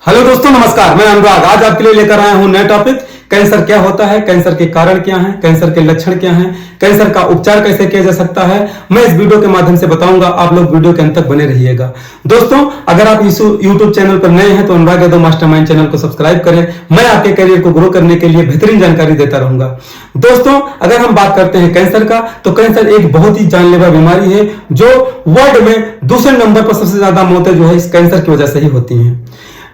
Hello दोस्तों, नमस्कार। मैं अनुराग आज आपके लिए लेकर आया हूं नया टॉपिक। कैंसर क्या होता है, कैंसर के कारण क्या हैं, कैंसर के लक्षण क्या हैं, कैंसर का उपचार कैसे किया जा सकता है, मैं इस वीडियो के माध्यम से बताऊंगा। आप लोग वीडियो के अंत तक बने रहिएगा। दोस्तों, अगर आप इस यूट्यूब चैनल पर नए हैं तो अनुराग यादव मास्टरमाइंड चैनल को सब्सक्राइब करें। मैं आपके करियर को ग्रो करने के लिए बेहतरीन जानकारी देता रहूंगा। दोस्तों, अगर हम बात करते हैं कैंसर का, तो कैंसर एक बहुत ही जानलेवा बीमारी है जो वर्ल्ड में दूसरे नंबर पर सबसे ज्यादा मौतें जो है इस कैंसर की वजह से ही होती हैं।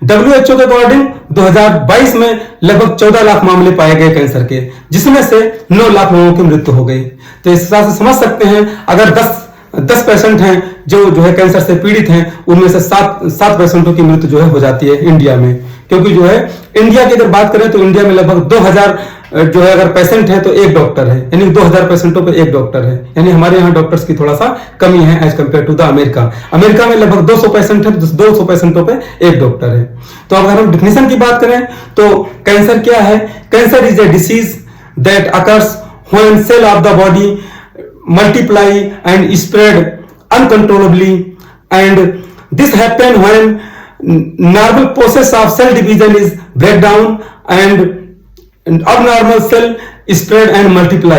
WHO के अकॉर्डिंग 2022 में लगभग 14 लाख मामले पाए गए कैंसर के, जिसमें से 9 लाख लोगों की मृत्यु हो गई। तो इस हिसाब से समझ सकते हैं, अगर 10 पेशेंट हैं जो है कैंसर से पीड़ित हैं, उनमें से 7 पेशेंटों की मृत्यु जो है हो जाती है इंडिया में। क्योंकि जो है इंडिया की अगर बात करें तो इंडिया में लगभग 2000 जो है अगर पेशेंट है तो एक डॉक्टर है, यानी 2000 पेशेंटों पे एक डॉक्टर है। यानी हमारे यहाँ डॉक्टर्स की थोड़ा सा कमी है as compare to the America में लगभग 200 पेशेंट है, 200 पेशेंटों पे एक डॉक्टर है। तो अगर हम डिफिनेशन की बात करें तो कैंसर क्या है? Cancer is a disease that occurs when cell of the body multiply and spread uncontrollably, and this happen when normal process of cell division is breakdown and abnormal cell spread and multiply.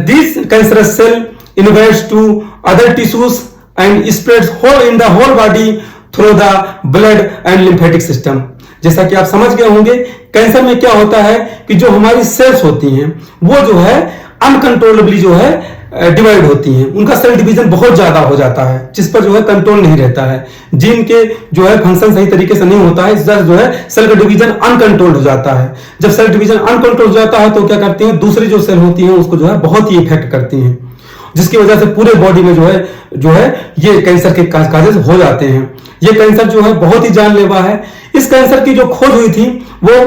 This cancerous cell invades to other tissues and spreads whole in the whole body through the blood and lymphatic system. जैसा कि आप समझ गए होंगे, cancer में क्या होता है कि जो हमारी सेल्स होती हैं वो जो है अनकंट्रोलेबली जो है डिवाइड होती हैं। उनका सेल डिवीजन बहुत ज्यादा हो जाता है, जिस पर जो है कंट्रोल नहीं रहता है। जीन के जो है फंक्शन सही तरीके से नहीं होता है, इस वजह से जो है सेल का डिवीजन अनकंट्रोल्ड हो जाता है। जब सेल डिवीजन अनकंट्रोल हो जाता है तो क्या करती हैं, दूसरी जो सेल होती हैं उसको जो है बहुत ही इफेक्ट करती हैं, जिसकी वजह से पूरे बॉडी में जो है ये कैंसर के काजेज हो जाते हैं। ये कैंसर जो है बहुत ही जानलेवा है। इस कैंसर की जो खोज हुई थी वो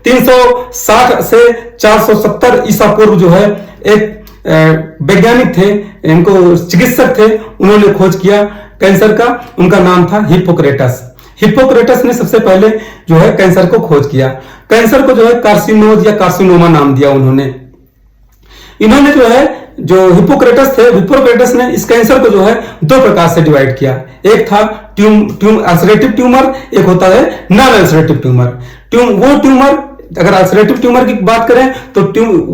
360 से 470 ईसा पूर्व जो है एक वैज्ञानिक थे, इनको चिकित्सक थे, उन्होंने खोज किया कैंसर का। उनका नाम था हिप्पोक्रेटस ने सबसे पहले जो है कैंसर को खोज किया। कैंसर को जो है कार्सिनोज या कार्सिनोमा नाम दिया उन्होंने। इन्होंने जो हिप्पोक्रेटस ने इस कैंसर को जो है 2 प्रकार से डिवाइड किया। एक था अल्सरेटिव ट्यूमर, एक होता है नॉन अल्सरेटिव ट्यूमर। वो ट्यूमर, अगर अल्सरेटिव ट्यूमर की बात करें तो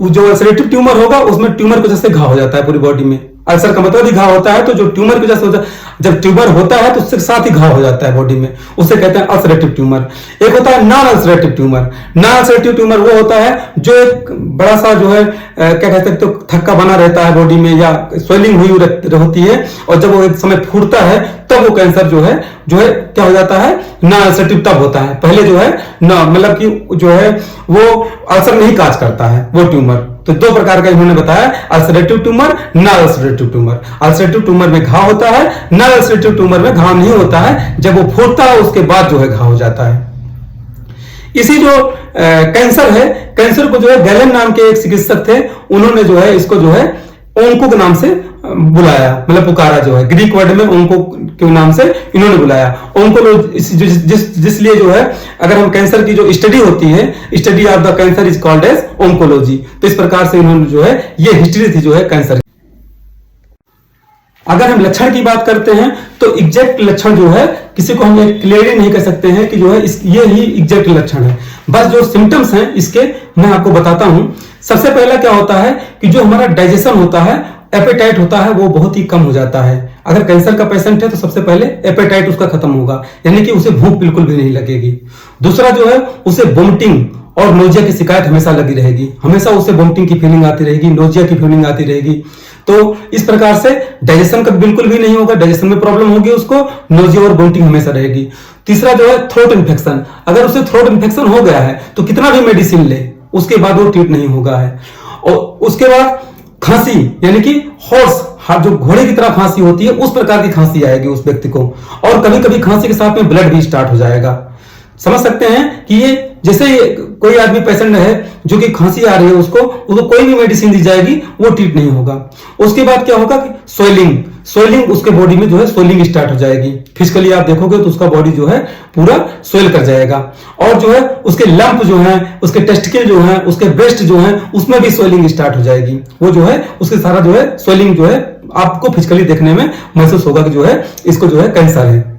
जो अल्सरेटिव ट्यूमर होगा उसमें ट्यूमर की वजह से घाव हो जाता है पूरी बॉडी में। अल्सर का मतलब ही घाव होता है, तो जो ट्यूमर की वजह से जब ट्यूमर होता है तो उसके साथ ही घाव हो जाता है बॉडी में, उसे कहते हैं अल्सरेटिव ट्यूमर। एक होता है non ulcerative tumour. Non ulcerative tumour वो होता है जो एक बड़ा सा जो है क्या कहते हैं, तो थक्का बना रहता है बॉडी में या स्वेलिंग हुई होती है, और जब वो एक समय फूटता है तब वो कैंसर जो है क्या हो जाता है, नॉन अल्सरेटिव तब होता है। पहले जो है मतलब कि जो है वो अल्सर नहीं काज करता है वो ट्यूमर। तो 2 प्रकार का इन्होंने बताया, ulcerative tumour, non ulcerative tumour. Ulcerative tumour में घाव होता है, नॉन अल्सरेटिव ट्यूमर में घाव नहीं होता है, जब वो फूटता है उसके बाद जो है घाव हो जाता है। इसी जो कैंसर है, कैंसर को जो है गैलेन नाम के एक चिकित्सक थे, उन्होंने जो है इसको जो है ओंको के नाम से बुलाया, मतलब पुकारा, जो है ग्रीक वर्ड में ओंको के नाम से इन्होंने बुलाया। ओंकोलॉजी जिसलिए जो है अगर हम कैंसर की जो स्टडी होती है, study of the cancer is called as oncology. तो इस प्रकार से इन्होंने जो है ये हिस्ट्री थी जो है कैंसर। अगर हम लक्षण की बात करते हैं तो एग्जैक्ट लक्षण जो है किसी को हम ये क्लियरली नहीं कह सकते हैं कि जो है ये ही एग्जैक्ट लक्षण है। बस जो सिम्टम्स हैं इसके मैं आपको बताता हूं। सबसे पहला क्या होता है कि जो हमारा डाइजेशन होता है, एपेटाइट होता है, वो बहुत ही कम हो जाता है। अगर कैंसर का पेशेंट है तो सबसे पहले एपेटाइट उसका खत्म होगा, यानी कि उसे भूख बिल्कुल भी नहीं लगेगी। दूसरा जो है उसे वोमिटिंग और नोजिया की शिकायत हमेशा लगी रहेगी, हमेशा उसे वोमिटिंग की फीलिंग आती रहेगी, नोजिया की फीलिंग आती रहेगी। तो इस प्रकार से डाइजेशन का बिल्कुल भी नहीं होगा, डाइजेशन में प्रॉब्लम होगी उसको, नोजिया और वोमिटिंग हमेशा रहेगी। तीसरा जो है थ्रोट इन्फेक्शन। अगर उसे थ्रोट इन्फेक्शन हो गया है तो कितना भी मेडिसिन ले उसके बाद वो ट्रीट नहीं होगा है। और उसके बाद खांसी, यानी कि हॉर्स, जो घोड़े की तरह खांसी होती है उस प्रकार की खांसी आएगी उस व्यक्ति को, और कभी कभी खांसी के साथ में ब्लड भी स्टार्ट हो जाएगा। समझ सकते हैं कि ये जैसे कोई आदमी पेशेंट है जो कि खांसी आ रही है उसको कोई भी मेडिसिन दी जाएगी वो ट्रीट नहीं होगा। उसके बाद क्या होगा कि स्वेलिंग उसके बॉडी में जो है स्वेलिंग स्टार्ट हो जाएगी। फिजिकली आप देखोगे तो उसका बॉडी जो है पूरा स्वेल कर जाएगा, और जो है उसके लंप जो है, उसके टेस्टिकल जो है, उसके ब्रेस्ट जो है, उसमें भी स्वेलिंग स्टार्ट हो जाएगी। वो जो है उसके सारा जो है स्वेलिंग जो है आपको फिजिकली देखने में महसूस होगा कि जो है इसको जो है कैंसर है।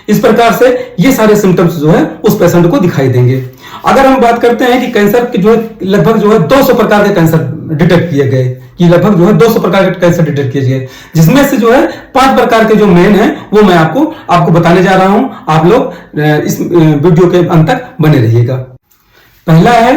इस प्रकार से ये सारे सिम्टम्स जो है उस पेशेंट को दिखाई देंगे। अगर हम बात करते हैं कि कैंसर के जो है लगभग जो है 200 प्रकार के कैंसर डिटेक्ट किए गए, कि लगभग जो है 200 प्रकार के कैंसर डिटेक्ट किए गए, जिसमें से जो है 5 प्रकार के जो मेन है वो मैं आपको बताने जा रहा हूं। आप लोग इस वीडियो के अंत तक बने रहिएगा। पहला है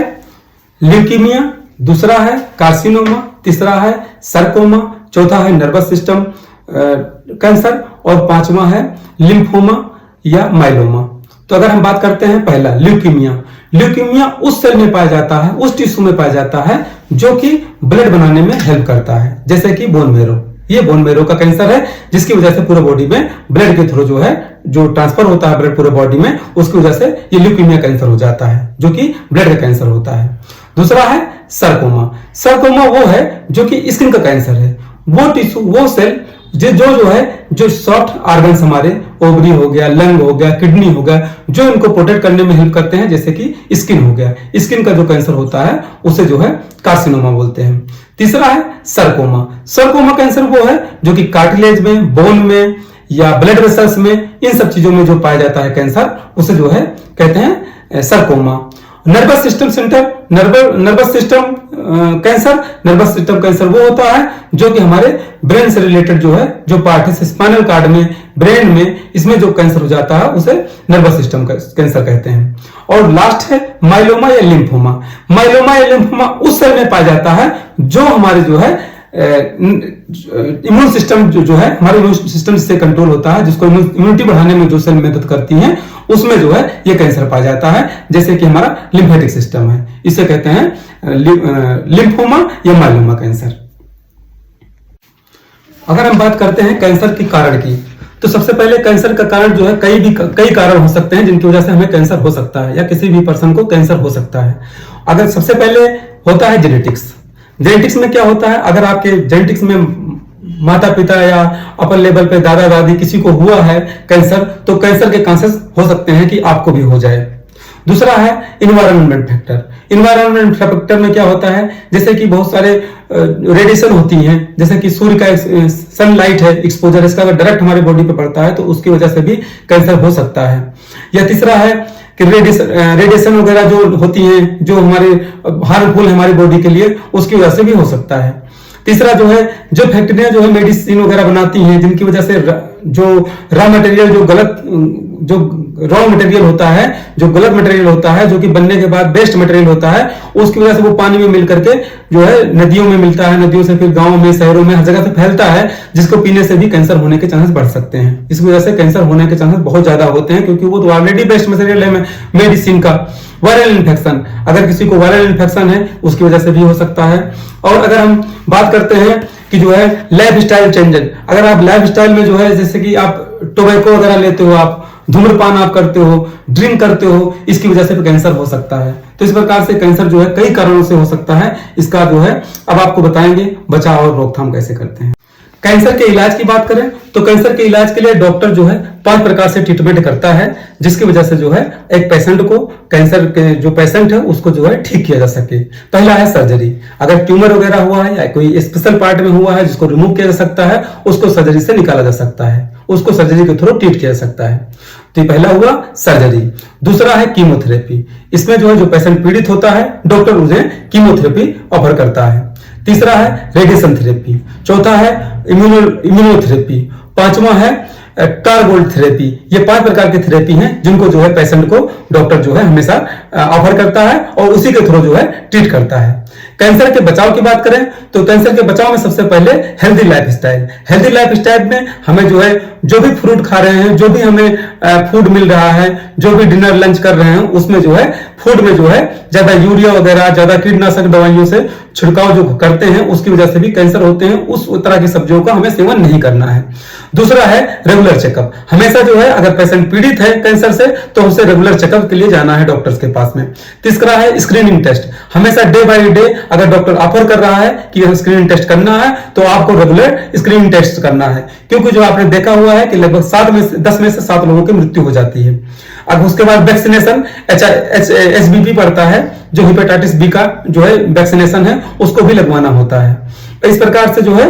ल्यूकीमिया, दूसरा है कार्सिनोमा, तीसरा है सरकोमा, चौथा है नर्वस सिस्टम कैंसर और पांचवा है लिम्फोमा या माइलोमा। तो अगर हम बात करते हैं पहला ल्यूकीमिया, ल्यूकीमिया उस सेल में पाया जाता है, उस टिश्यू में पाया जाता है जो कि ब्लड बनाने में हेल्प करता है, जैसे कि बोन मैरो। ये बोन मैरो का कैंसर है जिसकी वजह से पूरे बॉडी में ब्लड के थ्रू जो है जो ट्रांसफर होता है ब्लड पूरे बॉडी में, उसकी वजह से ये ल्यूकीमिया कैंसर हो जाता है जो कि ब्लड का कैंसर होता है। दूसरा है सरकोमा, सरकोमा वो है जो कि स्किन का कैंसर है, वो टिश्यू वो सेल जो सॉफ्ट ऑर्गन्स हमारे ओवरी हो गया, लंग हो गया, किडनी हो गया, जो इनको प्रोटेक्ट करने में हेल्प करते हैं, जैसे कि स्किन हो गया, स्किन का जो कैंसर होता है उसे जो है कार्सिनोमा बोलते हैं। तीसरा है सरकोमा, सरकोमा कैंसर वो है जो कि कार्टिलेज में, बोन में या ब्लड वेसल्स में, इन सब चीजों में जो पाया जाता है कैंसर, उसे जो है कहते हैं sarcoma. Nervous system centre, nervous system cancer, nervous system cancer वो होता है जो कि हमारे ब्रेन से रिलेटेड जो है जो पार्ट है स्पाइनल कार्ड में, ब्रेन में, इसमें जो कैंसर हो जाता है उसे नर्वस सिस्टम कैंसर कहते हैं। और लास्ट है माइलोमा या लिम्फोमा, माइलोमा या लिम्फोमा उस सेल में पाया जाता है जो हमारे जो है इम्यून सिस्टम जो है हमारे इम्यून सिस्टम से कंट्रोल होता है, जिसको इम्यूनिटी बढ़ाने में जो सेल मदद करती हैं, उसमें जो है ये कैंसर पाया जाता है, जैसे कि हमारा लिम्फेटिक सिस्टम है, इसे कहते हैं लिम्फोमा या माइलोमा कैंसर। अगर हम बात करते हैं कैंसर के कारण की, तो सबसे पहले कैंसर का कारण जो है कई कारण हो सकते हैं जिनकी वजह से हमें कैंसर हो सकता है या किसी भी पर्सन को कैंसर हो सकता है। अगर सबसे पहले होता है जेनेटिक्स, जेनेटिक्स में क्या होता है, अगर आपके जेनेटिक्स में माता पिता या अपर लेवल पे दादा दादी किसी को हुआ है कैंसर, तो कैंसर के चांसेस हो सकते हैं कि आपको भी हो जाए। दूसरा है इन्वायरमेंट फैक्टर, इन्वायरमेंट फैक्टर में क्या होता है, जैसे कि बहुत सारे रेडिएशन होती हैं, जैसे कि सूर्य का सनलाइट है एक्सपोजर, इसका अगर डायरेक्ट हमारे बॉडी पे पड़ता है तो उसकी वजह से भी कैंसर हो सकता है। या तीसरा है कि रेडिएशन वगैरह जो होती हैं जो हमारे हार्मफुल है हमारी बॉडी के लिए, उसकी वजह से भी हो सकता है। तीसरा जो है जो फैक्ट्रियां जो है मेडिसिन वगैरह बनाती हैं, जिनकी वजह से जो रॉ मटेरियल जो रॉ मटेरियल होता है, जो गलत मटेरियल होता है, जो कि बनने के बाद बेस्ट मटेरियल होता है, उसकी वजह से वो पानी में मिल करके जो है नदियों में मिलता है, नदियों से फिर गांवों में, शहरों में, हर जगह से फैलता है, जिसको पीने से भी कैंसर होने के चांसेस बढ़ सकते हैं। इस वजह से कैंसर होने के चांसेस बहुत ज्यादा होते हैं, क्योंकि वो तो ऑलरेडी बेस्ट मटेरियल है मेडिसिन का। वायरल इन्फेक्शन, अगर किसी को वायरल इन्फेक्शन है उसकी वजह से भी हो सकता है। और अगर हम बात करते हैं कि जो है लाइफ स्टाइल चेंजेस, अगर आप लाइफ स्टाइल में जो है जैसे कि आप टोबैको वगैरह लेते हो, आप धूम्रपान आप करते हो, ड्रिंक करते हो, इसकी वजह से भी कैंसर हो सकता है। तो इस प्रकार से कैंसर जो है कई कारणों से हो सकता है। इसका जो है अब आपको बताएंगे बचाव और रोकथाम कैसे करते हैं। कैंसर के इलाज की बात करें तो कैंसर के इलाज के लिए डॉक्टर जो है 5 प्रकार से ट्रीटमेंट करता है, जिसकी वजह से जो है एक पेशेंट को, कैंसर के जो पेशेंट है उसको जो है ठीक किया जा सके। पहला है सर्जरी, अगर ट्यूमर वगैरह हुआ है या कोई स्पेशल पार्ट में हुआ है जिसको रिमूव किया जा सकता है, उसको सर्जरी से निकाला जा सकता है, उसको सर्जरी के थ्रू ट्रीट किया जा सकता है। तो पहला हुआ सर्जरी। दूसरा है कीमोथेरेपी, इसमें जो है जो पेशेंट पीड़ित होता है डॉक्टर उन्हें कीमोथेरेपी ऑफर करता है। तीसरा है रेडिएशन थेरेपी, चौथा है इम्यूनोथेरेपी, पांचवा है कार्बोल्ड थेरेपी। ये 5 प्रकार की थेरेपी हैं जिनको जो है पेशेंट को डॉक्टर जो है हमेशा ऑफर करता है और उसी के थ्रू जो है ट्रीट करता है। कैंसर के बचाव की बात करें तो कैंसर के बचाव में सबसे पहले healthy life style, healthy life style में हमें जो है जो भी फ्रूट खा रहे हैं, जो भी हमें फूड मिल रहा है, जो भी डिनर लंच कर रहे हैं, उसमें जो है फूड में जो है ज्यादा यूरिया वगैरह, ज्यादा कीटनाशक दवाइयों से छिड़काव जो करते हैं उसकी वजह से भी कैंसर होते हैं। उस तरह की सब्जियों का हमें सेवन नहीं करना है। दूसरा है रेगुलर चेकअप, हमेशा जो है अगर पेशेंट पीड़ित है कैंसर से तो उसे रेगुलर चेकअप के लिए जाना है डॉक्टर्स के पास में। तीसरा है स्क्रीनिंग टेस्ट, हमेशा डे बाय डे अगर डॉक्टर ऑफर कर रहा है कि स्क्रीनिंग टेस्ट करना है तो आपको रेगुलर स्क्रीनिंग टेस्ट करना है, क्योंकि जो आपने देखा हुआ है कि लगभग 10 में से 7 लोगों की मृत्यु हो जाती है। अब उसके बाद वैक्सीनेशन, HBV पड़ता है, जो हेपेटाइटिस बी का जो है वैक्सीनेशन है उसको भी लगवाना होता है। इस प्रकार से जो है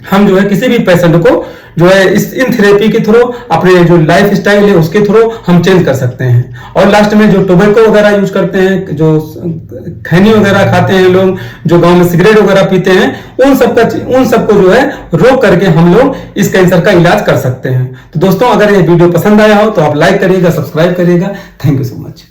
हम जो है किसी भी पेशेंट को जो है इन थेरेपी के थ्रू अपने जो लाइफ स्टाइल है उसके थ्रू हम चेंज कर सकते हैं। और लास्ट में जो टोबैको वगैरह यूज करते हैं, जो खैनी वगैरह खाते हैं लोग, जो गांव में सिगरेट वगैरह पीते हैं, उन सबको जो है रोक करके हम लोग इस कैंसर का इलाज कर सकते हैं। तो दोस्तों, अगर ये वीडियो पसंद आया हो तो आप लाइक करिएगा, सब्सक्राइब करिएगा। Thank you so much.